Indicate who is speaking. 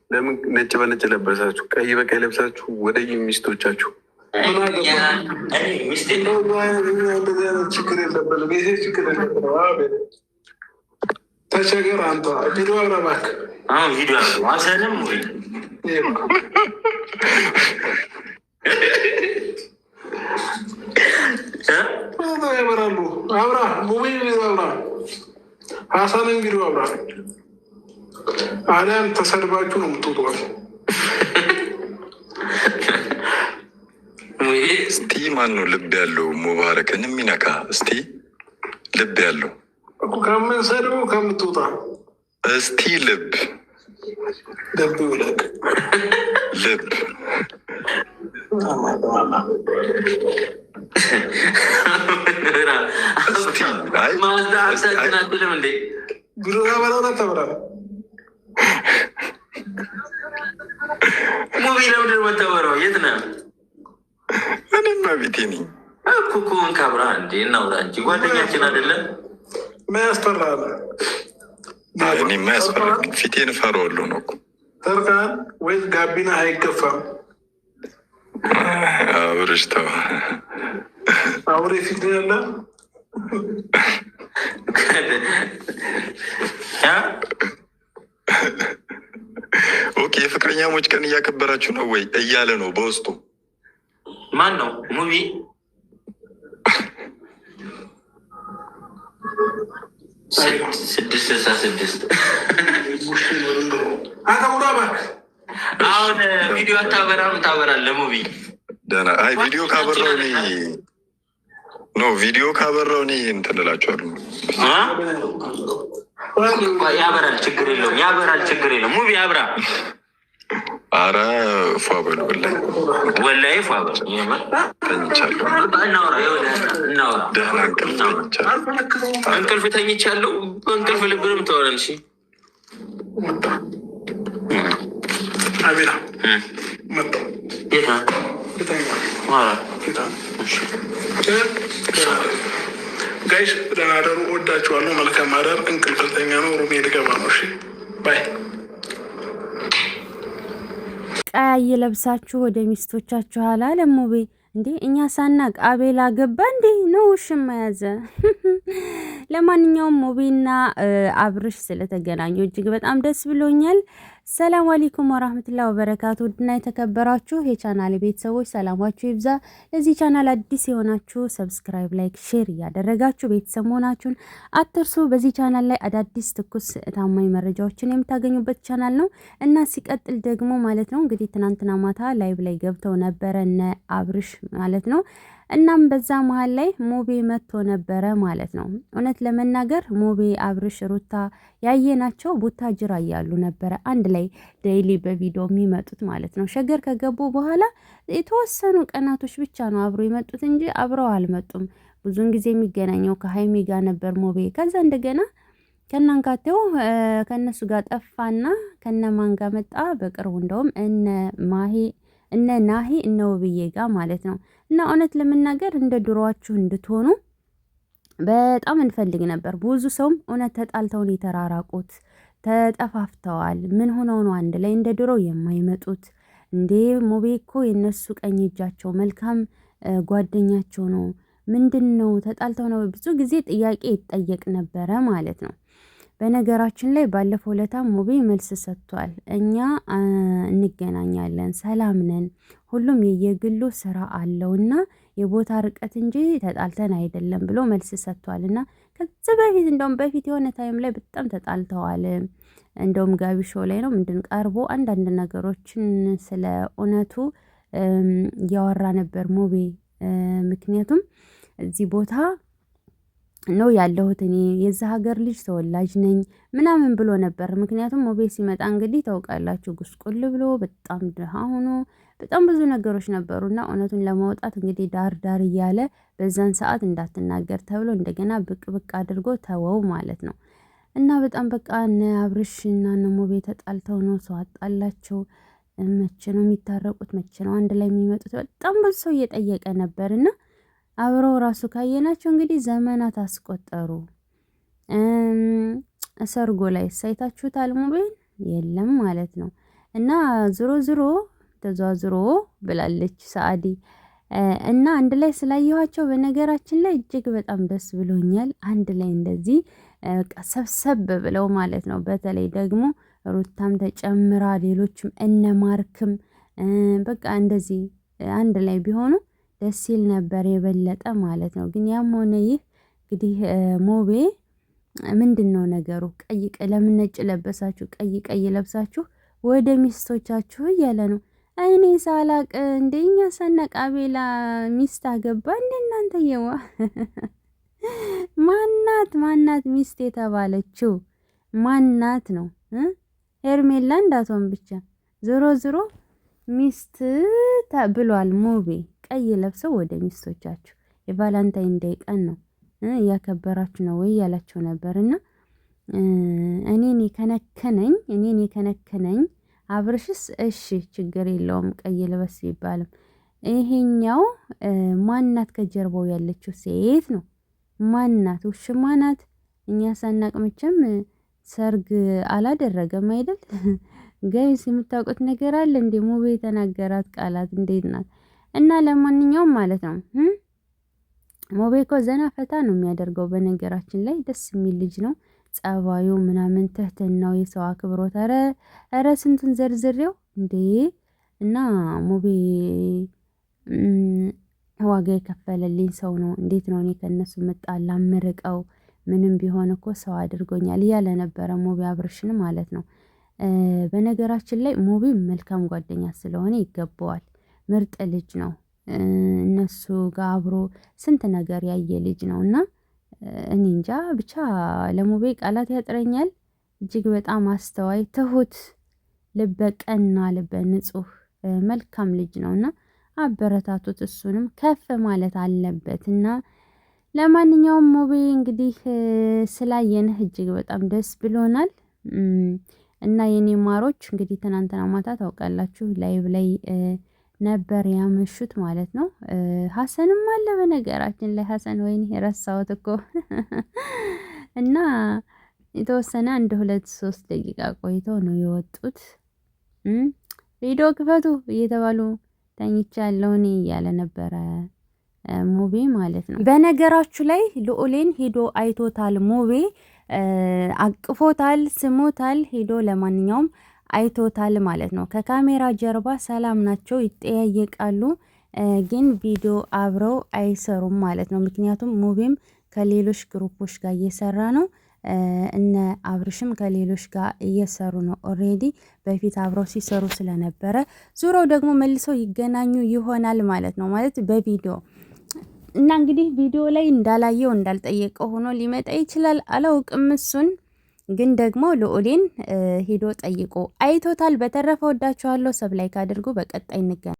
Speaker 1: ለምን ነጭ በነጭ ለበሳችሁ? ቀይ በቀይ ለብሳችሁ ወደ ሚስቶቻችሁ ችግር የለብንም። ይሄ ችግር የለብንም። ተቸገር አንተ ቪዲዮ አብረባክ ቪዲዮ ማሰንም ያበራሉ። አብራ ሙሚ አብራ ሀሳንን ቪዲዮ አብራ አሊያም ተሰድባችሁ ነው የምትወጧል።
Speaker 2: እስቲ ማን ነው ልብ ያለው ሙባረክን የሚነካ? እስቲ ልብ ያለው
Speaker 1: ከምንሰድበው ከምትወጣ
Speaker 2: እስቲ ልብ
Speaker 1: ውለቅ
Speaker 2: ልብ
Speaker 3: ሙቪ ለምንድን ነው የምታወራው? የት ነህ?
Speaker 2: እኔማ ቤቴ ነኝ
Speaker 3: እኮ። ኮን ካብራ እንዴ እናውራ እንጂ ጓደኛችን አይደለም?
Speaker 1: ማያስፈራል።
Speaker 2: እኔማ ያስፈራል። ፊቴን እፈራዋለሁ ነው እኮ።
Speaker 1: ተርካን ወይስ ጋቢና አይገፋም?
Speaker 2: አብርሽ ተው።
Speaker 1: አውሬ ፊት ያለ
Speaker 2: ኦኬ። የፍቅረኛሞች ቀን እያከበራችሁ ነው ወይ እያለ ነው በውስጡ።
Speaker 3: ማን ነው? ሙቪ 666 አሁን ቪዲዮ አታበራም? ታበራለህ ሙቪ?
Speaker 2: ደህና። አይ ቪዲዮ ካበራው እኔ ቪዲዮ ካበራው እኔ እንትን እላቸዋለሁ።
Speaker 3: ያበራል፣ ችግር የለውም። ያበራል፣ ችግር የለውም። ሙቪ አብራ።
Speaker 2: አረ ፏ በሉ
Speaker 3: ወላሂ ፏ በሉ።
Speaker 2: ተኝቻለሁ።
Speaker 3: እናውራ።
Speaker 2: ደህና እንቅልፍ ተኝቻለሁ።
Speaker 3: እንቅልፍ ተኝቻለሁ። በእንቅልፍ ልብንም ተወረን። እሺ
Speaker 1: አቤላ ጋይስ ደህና አደሩ። ወዳችኋለሁ። መልካም አዳር። እንቅልፍ ልተኛ ነው። ሩሜ ልገባ ነው። እሺ ባይ።
Speaker 4: ቀያይ ለብሳችሁ ወደ ሚስቶቻችሁ አላለም ሙቤ? እንዴ እኛ ሳናቅ አቤላ ገባ እንዴ? ነው ውሽማ ያዘ። ለማንኛውም ሙቤና አብርሽ ስለተገናኙ እጅግ በጣም ደስ ብሎኛል። ሰላም አለይኩም ወራህመቱላሂ ወበረካቱ። ውድና የተከበራችሁ የቻናል ቤተሰቦች ሰላማችሁ ይብዛ። ለዚህ ቻናል አዲስ የሆናችሁ ሰብስክራይብ፣ ላይክ፣ ሼር እያደረጋችሁ ቤተሰብ መሆናችሁን አትርሱ። በዚህ ቻናል ላይ አዳዲስ ትኩስ ታማኝ መረጃዎችን የምታገኙበት ቻናል ነው እና ሲቀጥል ደግሞ ማለት ነው እንግዲህ ትናንትና ማታ ላይቭ ላይ ገብተው ነበረ እነ አብርሽ ማለት ነው። እናም በዛ መሀል ላይ ሙቤ መጥቶ ነበረ ማለት ነው። እውነት ለመናገር ሙቤ፣ አብርሽ፣ ሩታ ያየናቸው ቡታጅራ እያሉ ነበረ አንድ ላይ ዴይሊ በቪዲዮ የሚመጡት ማለት ነው። ሸገር ከገቡ በኋላ የተወሰኑ ቀናቶች ብቻ ነው አብረው የመጡት እንጂ አብረው አልመጡም። ብዙን ጊዜ የሚገናኘው ከሀይሚ ጋር ነበር ሙቤ። ከዛ እንደገና ከናንካቴው ከነሱ ጋር ጠፋና ከነማን ጋር መጣ በቅርቡ እንደውም እነ ናሂ እነ ውብዬ ጋር ማለት ነው። እና እውነት ለመናገር እንደ ድሮዋችሁ እንድትሆኑ በጣም እንፈልግ ነበር። ብዙ ሰውም እውነት ተጣልተውን የተራራቁት ተጠፋፍተዋል። ምን ሆነው ነው አንድ ላይ እንደ ድሮ የማይመጡት እንዴ? ሙቤ እኮ የነሱ ቀኝ እጃቸው መልካም ጓደኛቸው ነው። ምንድን ነው ተጣልተው ነው? ብዙ ጊዜ ጥያቄ ይጠየቅ ነበረ ማለት ነው። በነገራችን ላይ ባለፈው ለታም ሙቤ መልስ ሰጥቷል። እኛ እንገናኛለን፣ ሰላም ነን፣ ሁሉም የየግሉ ስራ አለውና የቦታ ርቀት እንጂ ተጣልተን አይደለም ብሎ መልስ ሰጥቷልና ከዚህ በፊት እንደውም በፊት የሆነ ታይም ላይ በጣም ተጣልተዋል። እንደውም ጋቢ ሾው ላይ ነው ምንድን ቀርቦ አንዳንድ ነገሮችን ስለ እውነቱ እያወራ ነበር ሙቤ። ምክንያቱም እዚህ ቦታ ነው ያለሁት እኔ የዛ ሀገር ልጅ ተወላጅ ነኝ ምናምን ብሎ ነበር። ምክንያቱም ሙቤ ሲመጣ እንግዲህ ታውቃላችሁ ጉስቁል ብሎ በጣም ድሃ ሆኖ በጣም ብዙ ነገሮች ነበሩና እውነቱን ለማውጣት እንግዲህ ዳር እያለ በዛን ሰዓት እንዳትናገር ተብሎ እንደገና ብቅ አድርጎ ተወው ማለት ነው። እና በጣም በቃ እነ አብርሽ እና እነ ሙቤ ተጣልተው ነው ሰው አጣላቸው። መቼ ነው የሚታረቁት? መቼ ነው አንድ ላይ የሚመጡት? በጣም ብዙ ሰው እየጠየቀ ነበርና አብረው ራሱ ካየናቸው እንግዲህ ዘመናት አስቆጠሩ። ሰርጎ ላይ ሳይታችሁታል ሙቤን? የለም ማለት ነው። እና ዝሮ ተዟዝሮ ብላለች ሰአዲ። እና አንድ ላይ ስላየኋቸው በነገራችን ላይ እጅግ በጣም ደስ ብሎኛል። አንድ ላይ እንደዚህ ሰብሰብ ብለው ማለት ነው። በተለይ ደግሞ ሩታም ተጨምራ ሌሎችም እነ ማርክም በቃ እንደዚህ አንድ ላይ ቢሆኑ ደስ ይል ነበር የበለጠ ማለት ነው። ግን ያም ሆነ ይህ እንግዲህ ሞቤ ምንድነው ነገሩ? ለምን ነጭ ለበሳችሁ? ቀይ ለብሳችሁ ወደ ሚስቶቻችሁ እያለ ነው። እኔ ሳላቅ እንደኛ ሰነቃ ቤላ ሚስት አገባ እንደ እናንተየዋ ማናት ሚስት የተባለችው ማናት ነው? ሄርሜላ እንዳቷን ብቻ ዞሮ ሚስት ብሏል ሞቤ። ቀይ ለብሰው ወደ ሚስቶቻችሁ የቫላንታይን ዴይ ቀን ነው እያከበራችሁ ነው ወይ ያላቸው ነበርና እኔን የከነከነኝ አብርሽስ እሺ ችግር የለውም ቀይ ልበስ ይባልም። ይሄኛው ማናት ከጀርባው ያለችው ሴት ነው? ማናት? ውሽማ ናት? እኛ ሳናቅ መቼም ሰርግ አላደረገም አይደል? ጋይስ የምታውቁት ነገር አለ እንዴ? ሙቤ የተናገራት ቃላት እንዴት ናት? እና ለማንኛውም ማለት ነው ሙቤ እኮ ዘና ፈታ ነው የሚያደርገው። በነገራችን ላይ ደስ የሚል ልጅ ነው። ጸባዩ ምናምን ትህትናው፣ የሰው አክብሮት፣ ኧረ ስንቱን ዘርዝሬው እንዴ! እና ሙቤ ዋጋ የከፈለልኝ ሰው ነው። እንዴት ነው እኔ ከእነሱ መጣላ ምርቀው? ምንም ቢሆን እኮ ሰው አድርጎኛል እያለ ነበረ ሙቤ አብርሽን ማለት ነው። በነገራችን ላይ ሙቤ መልካም ጓደኛ ስለሆነ ይገባዋል። ምርጥ ልጅ ነው። እነሱ ጋር አብሮ ስንት ነገር ያየ ልጅ ነው እና እኔ እንጃ ብቻ ለሙቤ ቃላት ያጥረኛል። እጅግ በጣም አስተዋይ፣ ትሁት፣ ልበ ቀና፣ ልበ ንጹህ መልካም ልጅ ነውና አበረታቱት። እሱንም ከፍ ማለት አለበት እና ለማንኛውም ሙቤ እንግዲህ ስላየንህ እጅግ በጣም ደስ ብሎናል። እና የኔ ማሮች እንግዲህ ትናንትና ማታ ታውቃላችሁ ላይቭ ላይ ነበር ያመሹት ማለት ነው። ሀሰንም አለ በነገራችን ላይ ሀሰን ወይኔ የረሳሁት እኮ እና የተወሰነ 1-2-3 ደቂቃ ቆይተው ነው የወጡት። ቪዲዮ ክፈቱ እየተባሉ ተኝቻለሁ እኔ እያለ ነበረ ሙቤ ማለት ነው። በነገራችሁ ላይ ልዑሌን ሄዶ አይቶታል ሙቤ፣ አቅፎታል፣ ስሞታል፣ ሄዶ ለማንኛውም አይቶታል ማለት ነው። ከካሜራ ጀርባ ሰላም ናቸው፣ ይጠያየቃሉ፣ ግን ቪዲዮ አብረው አይሰሩም ማለት ነው። ምክንያቱም ሙቤም ከሌሎች ግሩፖች ጋር እየሰራ ነው፣ እነ አብርሽም ከሌሎች ጋር እየሰሩ ነው። ኦሬዲ በፊት አብረው ሲሰሩ ስለነበረ ዙረው ደግሞ መልሰው ይገናኙ ይሆናል ማለት ነው። ማለት በቪዲዮ እና እንግዲህ ቪዲዮ ላይ እንዳላየው እንዳልጠየቀው ሆኖ ሊመጣ ይችላል፣ አላውቅም እሱን ግን ደግሞ ልዑሌን ሄዶ ጠይቆ አይቶታል። በተረፈ ወዳችኋለሁ። ሰብ ላይክ አድርጉ። በቀጣይ እንገናኝ።